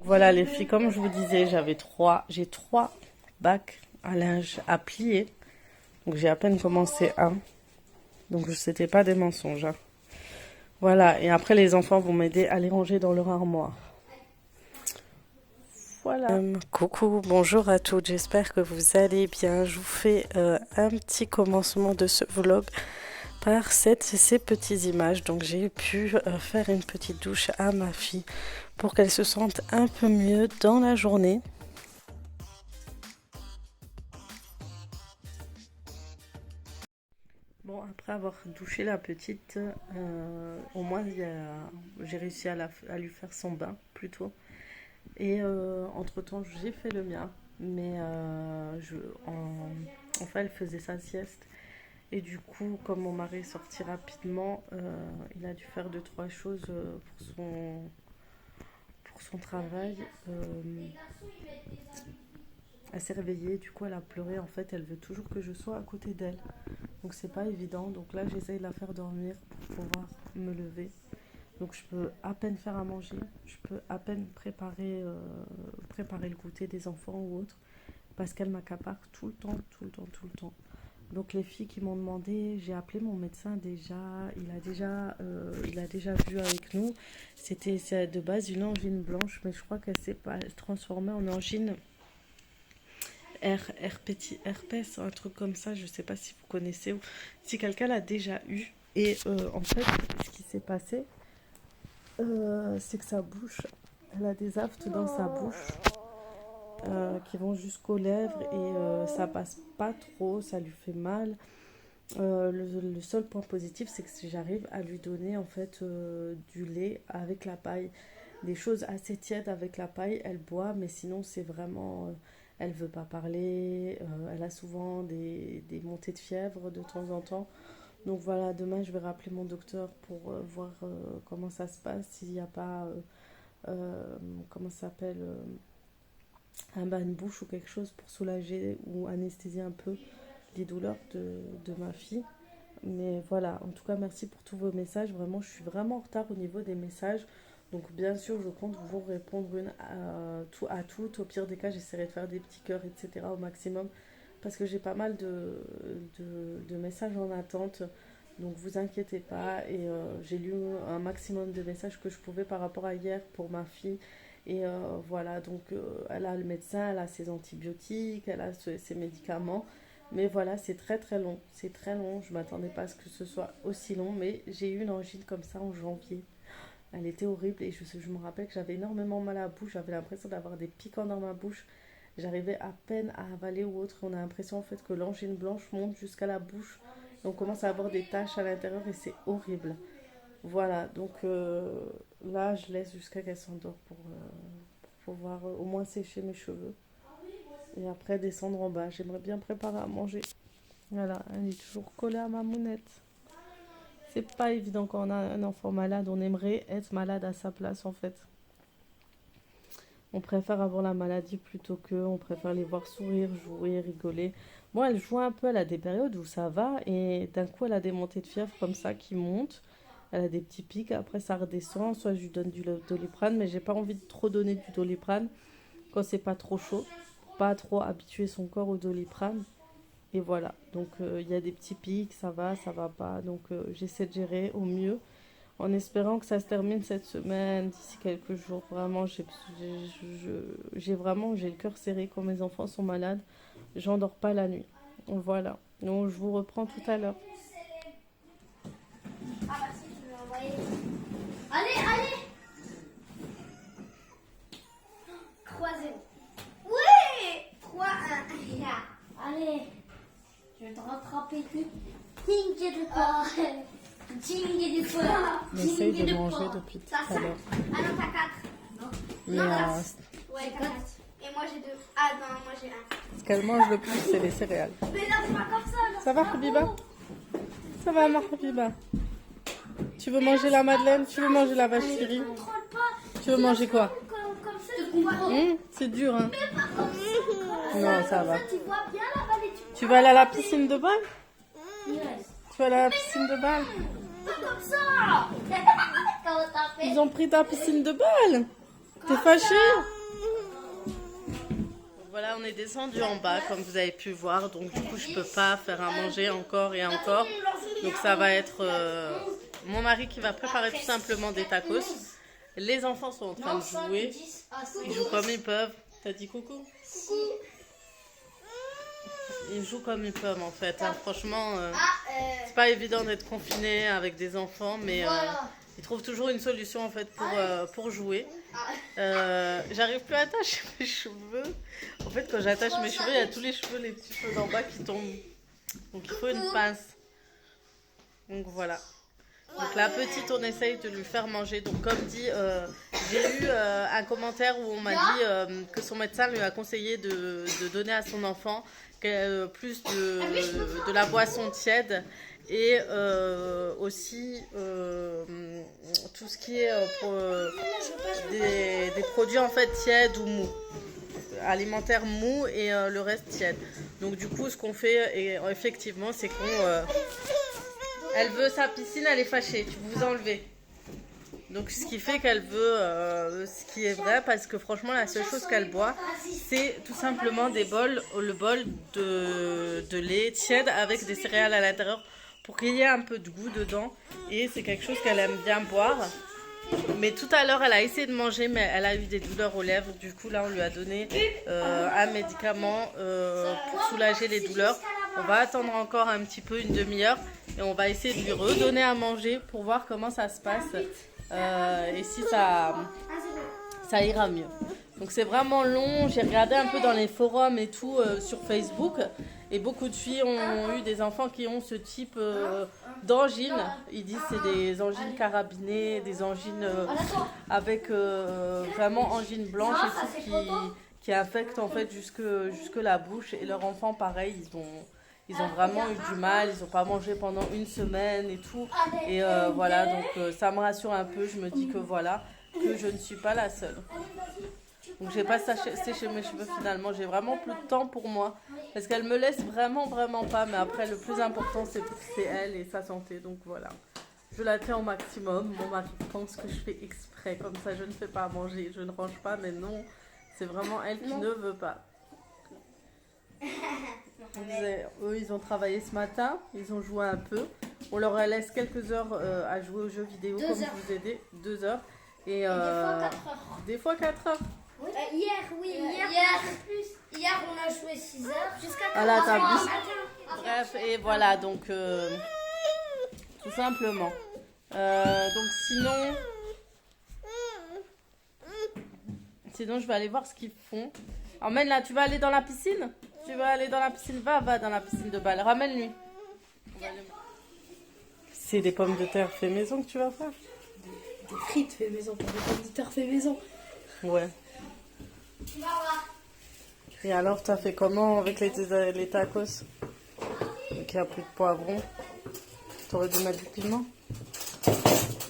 Voilà les filles, comme je vous disais, j'ai trois bacs à linge à plier. Donc j'ai à peine commencé un. Donc c'était pas des mensonges, hein. Voilà, et après les enfants vont m'aider à les ranger dans leur armoire. Voilà. Coucou, bonjour à toutes, j'espère que vous allez bien. Je vous fais un petit commencement de ce vlog par ces petites images. Donc j'ai pu faire une petite douche à ma fille pour qu'elle se sente un peu mieux dans la journée. Bon, après avoir douché la petite, au moins j'ai réussi à lui faire son bain plutôt. Et entre-temps, j'ai fait le mien. Mais enfin, elle faisait sa sieste. Et du coup, comme mon mari est sorti rapidement, il a dû faire deux, trois choses pour son travail. Elle s'est réveillée, du coup elle a pleuré. En fait, elle veut toujours que je sois à côté d'elle. Donc c'est pas évident. Donc là, j'essaye de la faire dormir pour pouvoir me lever. Donc je peux à peine faire à manger, je peux à peine préparer le goûter des enfants ou autre, parce qu'elle m'accapare tout le temps, tout le temps, tout le temps. Donc les filles qui m'ont demandé, j'ai appelé mon médecin déjà, il a déjà vu avec nous. C'est de base une angine blanche, mais je crois qu'elle s'est pas transformée en angine herpès, un truc comme ça. Je sais pas si vous connaissez ou si quelqu'un l'a déjà eu. Et en fait, ce qui s'est passé, c'est que sa bouche, elle a des aftes dans sa bouche qui vont jusqu'aux lèvres et ça passe pas trop, ça lui fait mal. Le seul point positif, c'est que si j'arrive à lui donner en fait du lait avec la paille, des choses assez tièdes avec la paille, elle boit, mais sinon c'est vraiment, elle veut pas parler, elle a souvent des montées de fièvre de temps en temps. Donc voilà, demain je vais rappeler mon docteur pour voir comment ça se passe, s'il n'y a pas, comment ça s'appelle, un bain de bouche ou quelque chose pour soulager ou anesthésier un peu les douleurs de ma fille. Mais voilà, en tout cas merci pour tous vos messages. Vraiment, je suis vraiment en retard au niveau des messages. Donc bien sûr, je compte vous répondre à toutes. Au pire des cas, j'essaierai de faire des petits cœurs, etc. au maximum. Parce que j'ai pas mal de messages en attente. Donc vous inquiétez pas. Et j'ai lu un maximum de messages que je pouvais par rapport à hier pour ma fille. Et voilà, donc elle a le médecin, elle a ses antibiotiques, elle a ses médicaments. Mais voilà, c'est très très long. C'est très long. Je ne m'attendais pas à ce que ce soit aussi long. Mais j'ai eu une angine comme ça en janvier. Elle était horrible et je me rappelle que j'avais énormément mal à la bouche. J'avais l'impression d'avoir des piquants dans ma bouche. J'arrivais à peine à avaler ou autre. On a l'impression en fait que l'angine blanche monte jusqu'à la bouche. Et on commence à avoir des taches à l'intérieur et c'est horrible. Voilà, donc là je laisse jusqu'à qu'elle s'endort pour pouvoir au moins sécher mes cheveux. Et après descendre en bas. J'aimerais bien préparer à manger. Voilà, elle est toujours collée à ma mounette. C'est pas évident quand on a un enfant malade. On aimerait être malade à sa place en fait. On préfère avoir la maladie plutôt que. On préfère les voir sourire, jouer, rigoler. Bon, elle joue un peu, elle a des périodes où ça va. Et d'un coup, elle a des montées de fièvre comme ça qui montent. Elle a des petits pics. Après, ça redescend. Soit je lui donne du Doliprane. Mais j'ai pas envie de trop donner du Doliprane quand c'est pas trop chaud. Pas trop habituer son corps au Doliprane. Et voilà, donc il y a des petits pics, ça va pas. Donc j'essaie de gérer au mieux en espérant que ça se termine cette semaine, d'ici quelques jours. Vraiment, j'ai le cœur serré quand mes enfants sont malades. J'endors pas la nuit. Voilà, donc je vous reprends tout à l'heure. Ah bah si, tu veux envoyer. Allez, allez. 3-0. Oui. 3-1. Allez. Je vais te rattraper. T'inquiète pas. T'inquiète pas. On essaye de manger depuis tout à l'heure. Ah non, t'as 4. Non. Mais Ouais, 4. Et moi j'ai 2. Ah non, moi j'ai 1. ce qu'elle mange le plus, c'est les céréales. Mais là, c'est pas comme ça. Là, Ça va, Habiba? Ça va, ma Habiba? Tu veux manger la madeleine? Tu veux manger la vache qui rit? Tu veux manger quoi? Comme ça, tu vois. C'est dur, hein? Mais pas comme ça. Non, ça va. Tu vois bien là-bas les Tu vas aller à la piscine de balle? Yes. Tu vas aller à la piscine de balle? Pas comme ça. Comment t'as fait? Ils ont pris ta piscine de balle? T'es fâché? Voilà, on est descendu en bas, comme vous avez pu voir. Donc, du coup, je peux pas faire à manger encore et encore. Donc, ça va être mon mari qui va préparer tout simplement des tacos. Les enfants sont en train de jouer. Ils jouent comme ils peuvent. T'as dit coucou? Ils jouent comme ils peuvent, en fait. Hein. Franchement, c'est pas évident d'être confiné avec des enfants, mais ils trouvent toujours une solution, en fait, pour jouer. J'arrive plus à attacher mes cheveux. En fait, quand j'attache mes cheveux, il y a tous les petits cheveux d'en bas qui tombent. Donc, il faut une pince. Donc, voilà. Donc, la petite, on essaye de lui faire manger. Donc, comme dit, j'ai eu un commentaire où on m'a dit que son médecin lui a conseillé de donner à son enfant plus de la boisson tiède. Et aussi tout ce qui est des produits en fait tièdes ou mous, alimentaires mous et le reste tiède. Donc du coup ce qu'on fait effectivement c'est elle veut sa piscine, elle est fâchée, tu peux vous enlever. Donc ce qui fait qu'elle veut, ce qui est vrai, parce que franchement la seule chose qu'elle boit, c'est tout simplement le bol de lait tiède avec des céréales à l'intérieur pour qu'il y ait un peu de goût dedans. Et c'est quelque chose qu'elle aime bien boire. Mais tout à l'heure elle a essayé de manger mais elle a eu des douleurs aux lèvres. Du coup là on lui a donné un médicament pour soulager les douleurs. On va attendre encore un petit peu, une demi-heure, et on va essayer de lui redonner à manger pour voir comment ça se passe. Et si ça ira mieux. Donc c'est vraiment long. J'ai regardé un peu dans les forums et tout sur Facebook, et beaucoup de filles ont eu des enfants qui ont ce type d'angine. Ils disent que c'est des angines carabinées, des angines avec vraiment angine blanche et tout, qui affectent en fait jusque la bouche. Et leurs enfants pareil, ils ont vraiment eu du mal, ils n'ont pas mangé pendant une semaine et tout. Et voilà, donc ça me rassure un peu. Je me dis que voilà, que je ne suis pas la seule. Donc j'ai pas séché mes cheveux finalement. J'ai vraiment plus de temps pour moi. Parce qu'elle me laisse vraiment pas. Mais après, le plus important, c'est elle et sa santé. Donc voilà. Je la tiens au maximum. Mon mari pense que je fais exprès. Comme ça, je ne fais pas à manger. Je ne range pas. Mais non, c'est vraiment elle qui ne veut pas. Eux ils ont travaillé ce matin, ils ont joué un peu, on leur laisse quelques heures à jouer aux jeux vidéo comme je vous ai dit, 2 heures et des fois 4 heures. Oui. Hier on a joué 6 heures jusqu'à 4 voilà, heures. Bref, et voilà, donc tout simplement. Donc sinon je vais aller voir ce qu'ils font. Emmène là, tu vas aller dans la piscine? Tu vas aller dans la piscine? Va dans la piscine de balle. Ramène-lui. C'est des pommes de terre fait maison que tu vas faire? Des frites fait maison, pas des pommes de terre fait maison. Ouais. Et alors, t'as fait comment avec les tacos? Donc, il n'y a plus de poivron. T'aurais dû mettre du piment?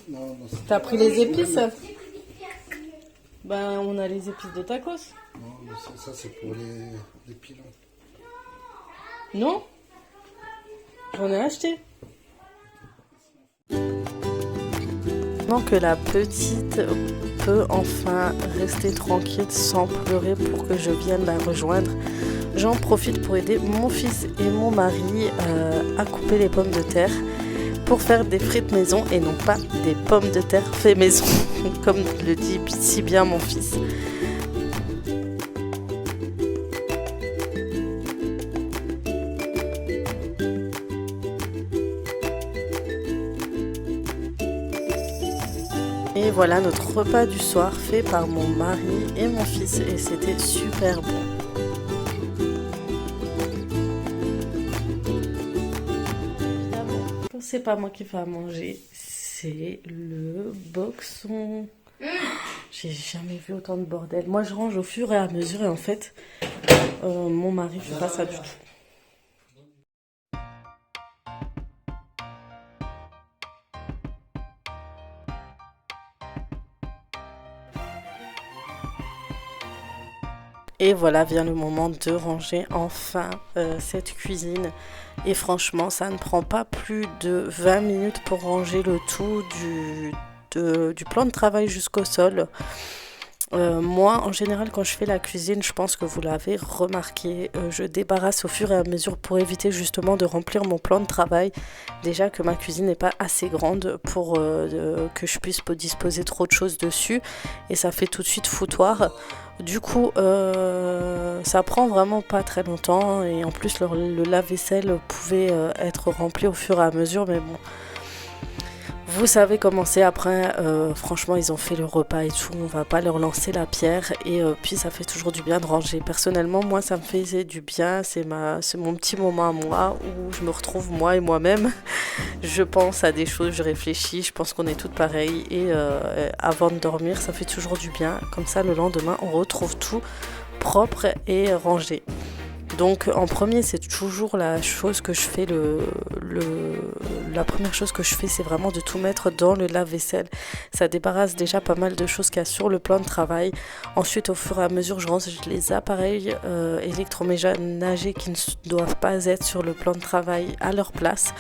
Non, t'as pris les épices? Ben, on a les épices de tacos. Non, mais ça c'est pour les pilons. Non? J'en ai acheté. Maintenant que la petite peut enfin rester tranquille sans pleurer pour que je vienne la rejoindre, j'en profite pour aider mon fils et mon mari à couper les pommes de terre pour faire des frites maison et non pas des pommes de terre fait maison, comme le dit si bien mon fils. Et voilà notre repas du soir fait par mon mari et mon fils et c'était super bon. C'est pas moi qui fais à manger, c'est le boxon. J'ai jamais vu autant de bordel. Moi je range au fur et à mesure et en fait mon mari fait pas ça du tout. Et voilà vient le moment de ranger enfin cette cuisine. Et franchement, ça ne prend pas plus de 20 minutes pour ranger le tout du plan de travail jusqu'au sol. Moi, en général, quand je fais la cuisine, je pense que vous l'avez remarqué, je débarrasse au fur et à mesure pour éviter justement de remplir mon plan de travail. Déjà que ma cuisine n'est pas assez grande pour que je puisse disposer trop de choses dessus et ça fait tout de suite foutoir. Du coup, ça prend vraiment pas très longtemps et en plus le lave-vaisselle pouvait être rempli au fur et à mesure, mais bon. Vous savez comment c'est après, franchement ils ont fait le repas et tout, on va pas leur lancer la pierre et puis ça fait toujours du bien de ranger. Personnellement moi ça me faisait du bien, c'est mon petit moment à moi où je me retrouve moi et moi-même. Je pense à des choses, je réfléchis, je pense qu'on est toutes pareilles et avant de dormir ça fait toujours du bien. Comme ça le lendemain on retrouve tout propre et rangé. Donc en premier c'est toujours la chose que je fais, la première chose que je fais c'est vraiment de tout mettre dans le lave-vaisselle. Ça débarrasse déjà pas mal de choses qu'il y a sur le plan de travail. Ensuite au fur et à mesure je range les appareils électroménagers qui ne doivent pas être sur le plan de travail à leur place.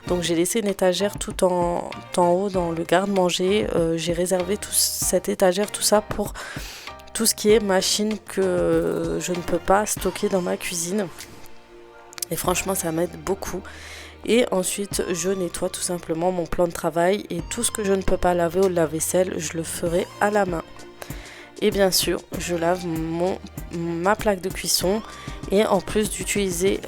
Donc j'ai laissé une étagère tout en haut dans le garde-manger. J'ai réservé cette étagère, tout ça pour tout ce qui est machine que je ne peux pas stocker dans ma cuisine. Et franchement, ça m'aide beaucoup. Et ensuite, je nettoie tout simplement mon plan de travail. Et tout ce que je ne peux pas laver au lave-vaisselle, je le ferai à la main. Et bien sûr, je lave ma plaque de cuisson. Et en plus d'utiliser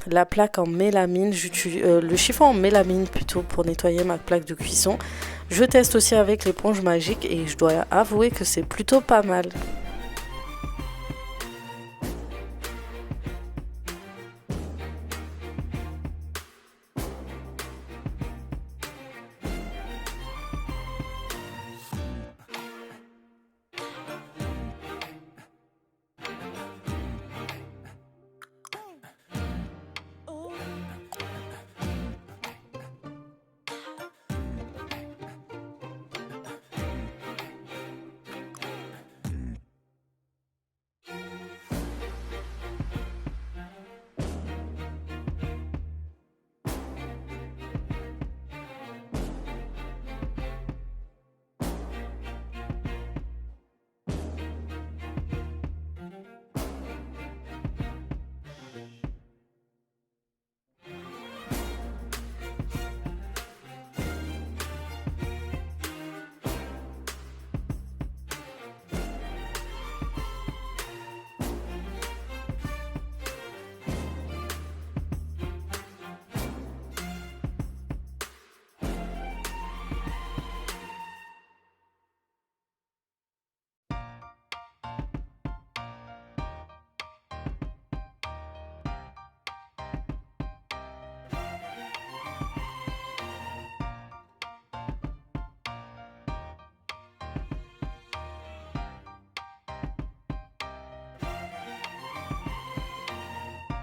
la plaque en mélamine, j'utilise le chiffon en mélamine plutôt pour nettoyer ma plaque de cuisson. Je teste aussi avec l'éponge magique et je dois avouer que c'est plutôt pas mal.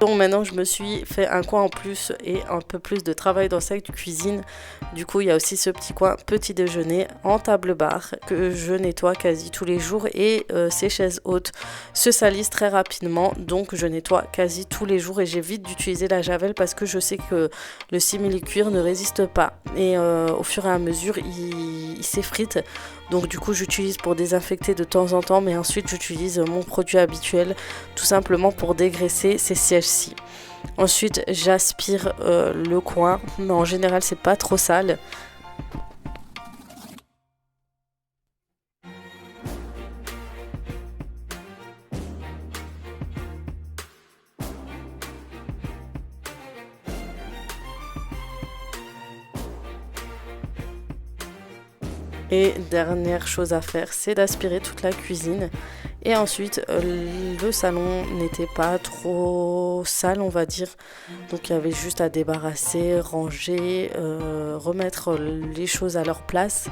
Donc maintenant je me suis fait un coin en plus et un peu plus de travail dans cette cuisine. Du coup il y a aussi ce petit coin petit déjeuner en table bar que je nettoie quasi tous les jours et ces chaises hautes se salissent très rapidement. Donc je nettoie quasi tous les jours et j'évite d'utiliser la javel parce que je sais que le simili-cuir ne résiste pas. Et au fur et à mesure il s'effrite. Donc du coup j'utilise pour désinfecter de temps en temps, mais ensuite j'utilise mon produit habituel tout simplement pour dégraisser ces sièges-ci. Ensuite j'aspire le coin, mais en général c'est pas trop sale. Et dernière chose à faire, c'est d'aspirer toute la cuisine. Et ensuite, le salon n'était pas trop sale, on va dire. Donc il y avait juste à débarrasser, ranger, remettre les choses à leur place,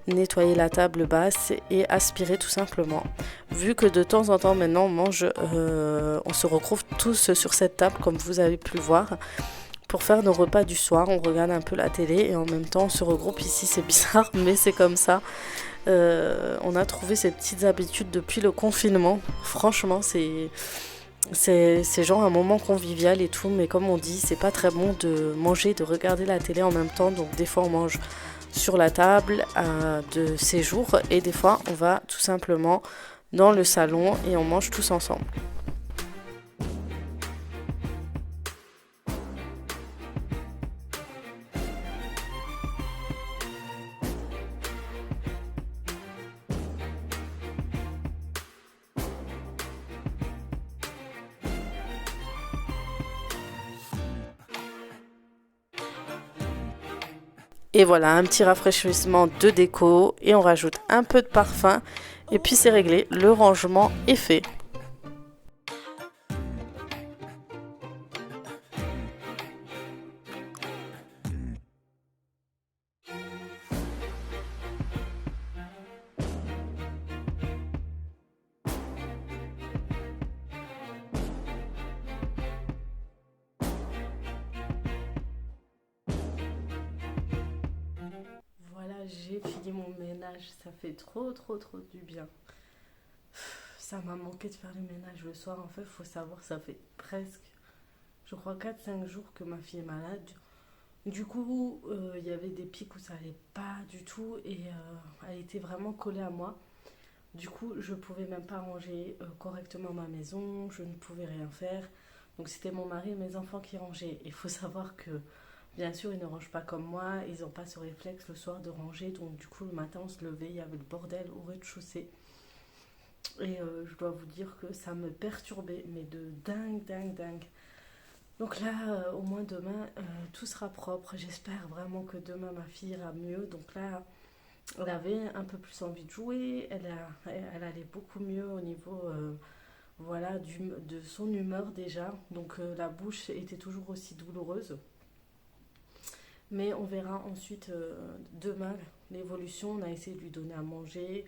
nettoyer la table basse et aspirer tout simplement. Vu que de temps en temps maintenant on se retrouve tous sur cette table comme vous avez pu le voir. Pour faire nos repas du soir, on regarde un peu la télé et en même temps on se regroupe ici, c'est bizarre mais c'est comme ça. On a trouvé ces petites habitudes depuis le confinement. Franchement c'est genre un moment convivial et tout, mais comme on dit c'est pas très bon de manger et de regarder la télé en même temps, donc des fois on mange sur la table de séjour et des fois on va tout simplement dans le salon et on mange tous ensemble. Et voilà, un petit rafraîchissement de déco et on rajoute un peu de parfum et puis c'est réglé, le rangement est fait. Voilà, j'ai fini mon ménage, ça fait trop du bien. Ça m'a manqué de faire le ménage le soir. En fait, il faut savoir, ça fait presque, je crois, 4-5 jours que ma fille est malade. Du coup, il y avait des pics où ça allait pas du tout et elle était vraiment collée à moi. Du coup, je pouvais même pas ranger correctement ma maison, je ne pouvais rien faire. Donc c'était mon mari et mes enfants qui rangeaient. Il faut savoir que, bien sûr, ils ne rangent pas comme moi, ils n'ont pas ce réflexe le soir de ranger. Donc du coup, le matin, on se levait, il y avait le bordel au rez-de-chaussée. Et je dois vous dire que ça me perturbait, mais de dingue. Donc là, au moins demain, tout sera propre. J'espère vraiment que demain, ma fille ira mieux. Donc là, elle avait un peu plus envie de jouer. Elle allait beaucoup mieux au niveau voilà, de son humeur déjà. Donc la bouche était toujours aussi douloureuse. Mais on verra ensuite demain l'évolution. On a essayé de lui donner à manger.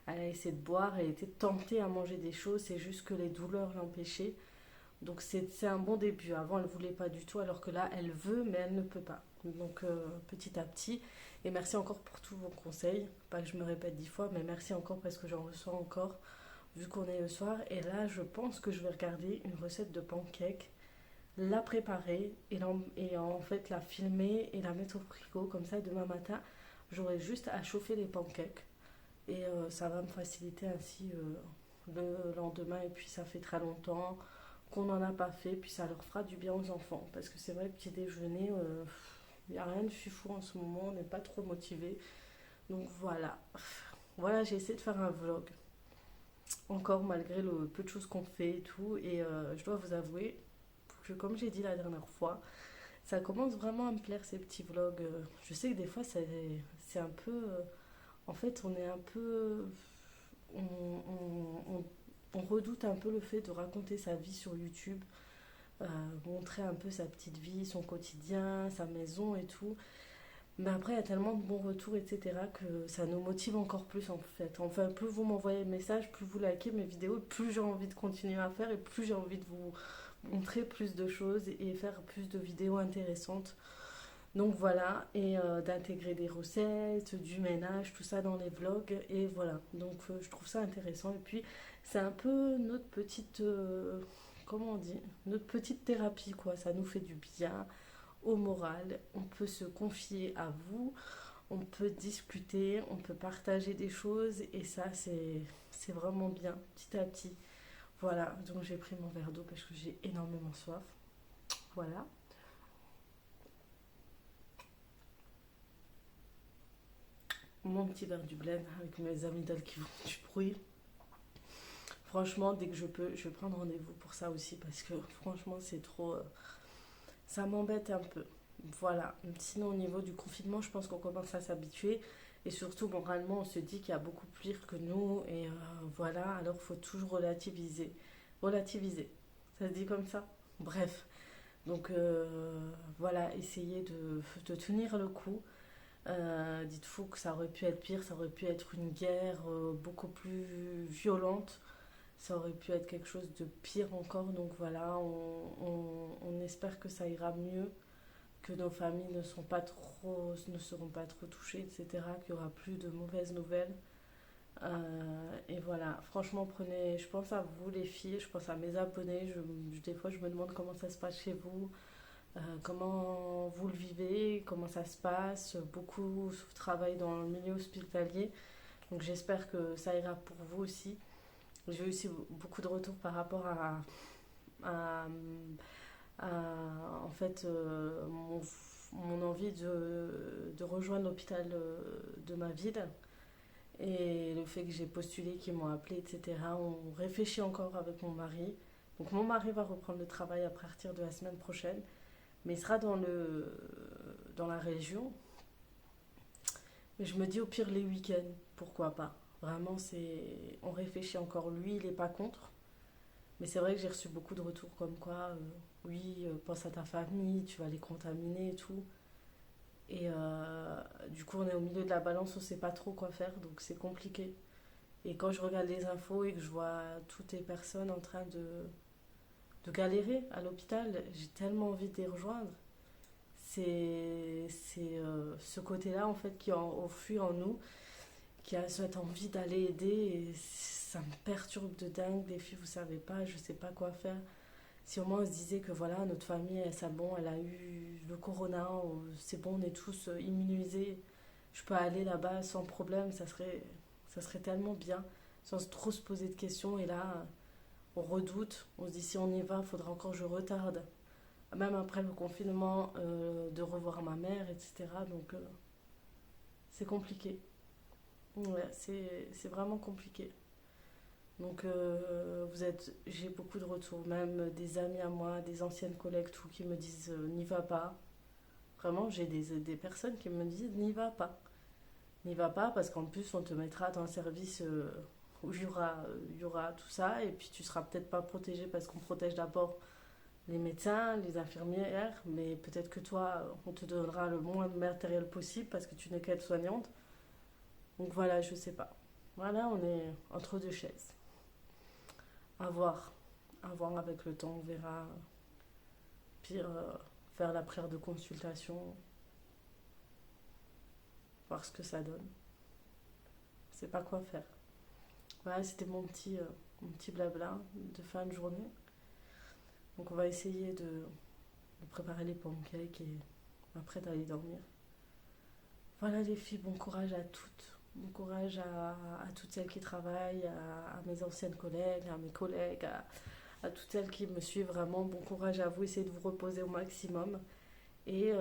Elle a essayé de boire. Elle était tentée à manger des choses. C'est juste que les douleurs l'empêchaient. Donc c'est un bon début. Avant, elle ne voulait pas du tout, alors que là, elle veut, mais elle ne peut pas. Donc petit à petit. Et merci encore pour tous vos conseils. Pas que je me répète 10 fois, mais merci encore parce que j'en reçois encore, vu qu'on est le soir. Et là, je pense que je vais regarder une recette de pancakes, la préparer et en fait la filmer et la mettre au frigo. Comme ça, demain matin, j'aurai juste à chauffer les pancakes. Et ça va me faciliter ainsi le lendemain. Et puis ça fait très longtemps qu'on n'en a pas fait, puis ça leur fera du bien aux enfants. Parce que c'est vrai, petit déjeuner, il n'y a rien de fifou en ce moment, on n'est pas trop motivé. Donc voilà. Voilà, j'ai essayé de faire un vlog. Encore malgré le peu de choses qu'on fait et tout. Et je dois vous avouer que comme j'ai dit la dernière fois, ça commence vraiment à me plaire ces petits vlogs. Je sais que des fois c'est un peu... en fait on est un peu... on redoute un peu le fait de raconter sa vie sur YouTube, montrer un peu sa petite vie, son quotidien, sa maison et tout. Mais après, il y a tellement de bons retours, etc., que ça nous motive encore plus en fait. Enfin, plus vous m'envoyez de messages, plus vous likez mes vidéos, plus j'ai envie de continuer à faire et plus j'ai envie de vous montrer plus de choses et faire plus de vidéos intéressantes. Donc voilà, et d'intégrer des recettes, du ménage, tout ça dans les vlogs. Et voilà, donc je trouve ça intéressant. Et puis, c'est un peu notre petite, comment on dit, notre petite thérapie, quoi. Ça nous fait du bien au moral. On peut se confier à vous, on peut discuter, on peut partager des choses. Et ça, c'est vraiment bien, petit à petit. Voilà, donc j'ai pris mon verre d'eau parce que j'ai énormément soif. Voilà. Mon petit verre du blend avec mes amygdales qui font du bruit. Franchement, dès que je peux, je vais prendre rendez-vous pour ça aussi parce que franchement, c'est trop... ça m'embête un peu. Voilà. Sinon, au niveau du confinement, je pense qu'on commence à s'habituer. Et surtout, moralement, on se dit qu'il y a beaucoup pire que nous. Et voilà, alors il faut toujours relativiser. Relativiser. Ça se dit comme ça? Bref. Donc voilà, essayez de tenir le coup. Dites-vous que ça aurait pu être pire, ça aurait pu être une guerre beaucoup plus violente, ça aurait pu être quelque chose de pire encore. Donc voilà, on espère que ça ira mieux, que nos familles ne seront pas trop touchées, etc., qu'il n'y aura plus de mauvaises nouvelles. Et voilà, franchement, je pense à vous les filles, je pense à mes abonnés, des fois je me demande comment ça se passe chez vous. comment vous le vivez, comment ça se passe. Beaucoup travaillent dans le milieu hospitalier, donc j'espère que ça ira pour vous aussi. J'ai eu aussi beaucoup de retours par rapport à, en fait mon envie de rejoindre l'hôpital de ma ville et le fait que j'ai postulé, qu'ils m'ont appelé, etc. On réfléchit encore avec mon mari. Donc mon mari va reprendre le travail à partir de la semaine prochaine, mais il sera dans la région. Mais je me dis au pire les week-ends, pourquoi pas. Vraiment, on réfléchit encore. Lui, il n'est pas contre. Mais c'est vrai que j'ai reçu beaucoup de retours comme quoi, oui, pense à ta famille, tu vas les contaminer et tout. Et du coup, on est au milieu de la balance, on ne sait pas trop quoi faire, donc c'est compliqué. Et quand je regarde les infos et que je vois toutes les personnes en train de galérer à l'hôpital, j'ai tellement envie de les rejoindre. C'est ce côté-là, en fait, qui est au fur en nous, qui a cette envie d'aller aider. Et ça me perturbe de dingue. Les filles, vous savez pas, je sais pas quoi faire. Si au moins on se disait que voilà, notre famille, c'est bon, elle a eu le corona, c'est bon, on est tous immunisés, je peux aller là-bas sans problème, ça serait tellement bien, sans trop se poser de questions. Et là, on redoute, on se dit si on y va, il faudra encore que je retarde. Même après le confinement, de revoir ma mère, etc. Donc, c'est compliqué. Ouais, c'est vraiment compliqué. Donc, j'ai beaucoup de retours, même des amis à moi, des anciennes collègues, tout, qui me disent n'y va pas. Vraiment, j'ai des personnes qui me disent n'y va pas. N'y va pas parce qu'en plus, on te mettra dans un service où il y aura tout ça, et puis tu seras peut-être pas protégé parce qu'on protège d'abord les médecins, les infirmières, mais peut-être que toi, on te donnera le moins de matériel possible parce que tu n'es qu'aide-soignante. Donc voilà, je sais pas. Voilà, on est entre deux chaises. À voir. À voir avec le temps, on verra. Pire, faire la prière de consultation, voir ce que ça donne. Je sais pas quoi faire. Voilà, c'était mon petit blabla de fin de journée. Donc on va essayer de préparer les pancakes et après d'aller dormir. Voilà les filles, bon courage à toutes. Bon courage à toutes celles qui travaillent, à mes anciennes collègues, à mes collègues, à toutes celles qui me suivent vraiment. Bon courage à vous, essayez de vous reposer au maximum. Et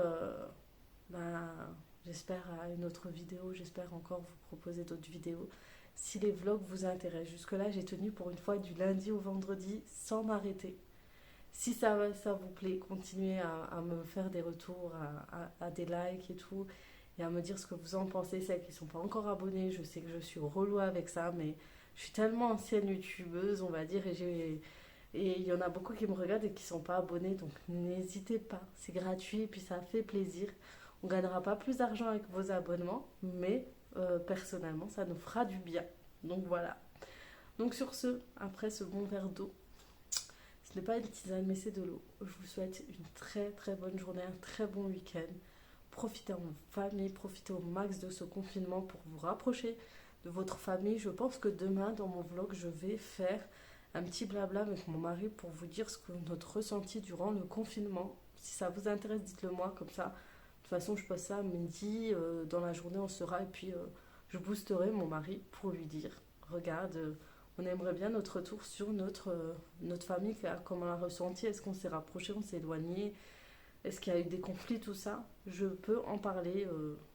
j'espère à une autre vidéo, j'espère encore vous proposer d'autres vidéos. Si les vlogs vous intéressent, jusque-là j'ai tenu pour une fois du lundi au vendredi sans m'arrêter. Si ça vous plaît, continuez à me faire des retours, à des likes et tout, et à me dire ce que vous en pensez. Celles qui ne sont pas encore abonnées, je sais que je suis relou avec ça, mais je suis tellement ancienne youtubeuse, on va dire, et il y en a beaucoup qui me regardent et qui ne sont pas abonnés, donc n'hésitez pas, c'est gratuit et puis ça fait plaisir. On ne gagnera pas plus d'argent avec vos abonnements, mais personnellement, ça nous fera du bien. Donc voilà. Donc sur ce, après ce bon verre d'eau, ce n'est pas une tisane, mais c'est de l'eau. Je vous souhaite une très très bonne journée, un très bon week-end. Profitez en famille, profitez au max de ce confinement pour vous rapprocher de votre famille. Je pense que demain, dans mon vlog, je vais faire un petit blabla avec mon mari pour vous dire ce que notre ressenti durant le confinement. Si ça vous intéresse, dites-le moi, comme ça. De toute façon, je passe ça à midi, dans la journée, on sera, et puis je boosterai mon mari pour lui dire, regarde, on aimerait bien notre retour sur notre famille, comment on a ressenti, est-ce qu'on s'est rapproché, on s'est éloigné, est-ce qu'il y a eu des conflits, tout ça. Je peux en parler,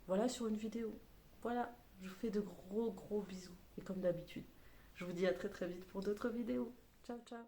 voilà, sur une vidéo. Voilà, je vous fais de gros gros bisous, et comme d'habitude, je vous dis à très très vite pour d'autres vidéos. Ciao ciao.